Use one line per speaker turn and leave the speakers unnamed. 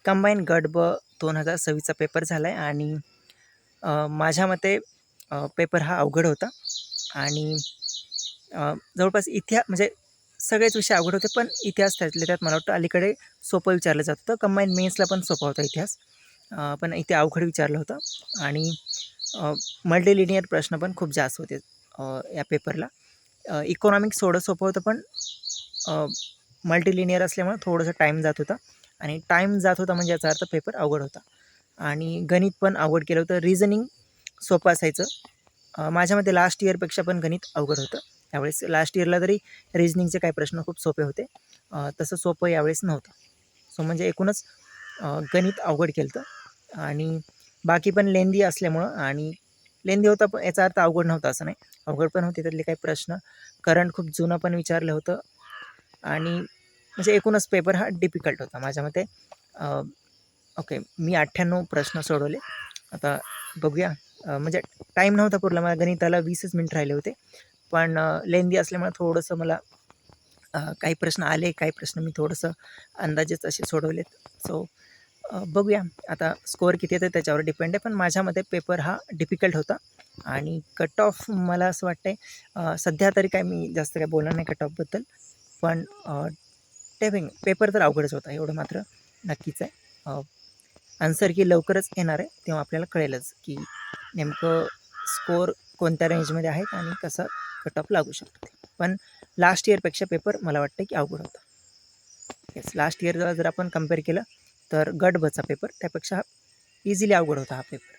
Combine गट ब 2026चा paper झाला आहे आणि माझ्या मते पेपर हा अवघड होता आणि जवळपास म्हणजे सगळेच विषय अवघड होते, पण इतिहास त्यातल्या त्यात मला वाटतं अलीकडे सोपं विचारलं जात होतं. कंबाईन मेन्सला पण सोपा होता इतिहास, पण इथे अवघड विचारलं होतं आणि मल्टीलिनियर प्रश्न पण खूप जास्त होते या पेपरला. इकॉनॉमिक्स थोडं सोपं होतं, पण मल्टीलिनियर असल्यामुळे थोडंसं टाईम जात होता आणि टाईम जात होता म्हणजे याचा अर्थ पेपर अवघड होता. आणि गणित पण अवघड केलं होतं. रिझनिंग सोपं असायचं. माझ्यामध्ये लास्ट इयरपेक्षा पण गणित अवघड होतं. त्यावेळेस लास्ट इयरला तरी रिझनिंगचे काही प्रश्न खूप सोपे होते, तसं सोपं यावेळेस नव्हतं. सो म्हणजे एकूणच गणित अवघड केलं होतं आणि बाकी पण लेंदी असल्यामुळं आणि लेंदी होता, पण याचा अर्थ अवघड नव्हता असं नाही. अवघड पण होते त्यातले काही प्रश्न. करंट खूप जुनं पण विचारलं होतं आणि म्हणजे एकूणच पेपर हा डिफिकल्ट होता माझ्या मते. ओके, मी 98 प्रश्न सोडवले. आता बघूया, म्हणजे टाईम नव्हता पुरला मला, गणिताला 20च मिनिट राहिले होते, पण लेंदी असल्यामुळे थोडंसं मला काही प्रश्न आले, काही प्रश्न मी थोडंसं अंदाजेच असे सोडवलेत. सो बघूया आता स्कोअर किती येतं त्याच्यावर डिपेंड आहे, पण माझ्यामध्ये पेपर हा डिफिकल्ट होता आणि कट ऑफ मला असं वाटतं सध्या तरी काय मी जास्त काय बोलणार नाही कट ऑफबद्दल, पण पेपर तर अवघडच होता एवढं मात्र नक्कीच आहे. आन्सर की लवकरच येणार आहे, तेव्हा आपल्याला कळेलच की नेमकं स्कोअर कोणत्या रेंजमध्ये आहेत आणि कसा कट ऑफ लागू शकतो. पण लास्ट इयरपेक्षा पेपर मला वाटतं की अवघड होता. येस, लास्ट इयरला जर आपण कम्पेअर केलं तर गट बचा पेपर त्यापेक्षा इझिली अवघड होता हा पेपर.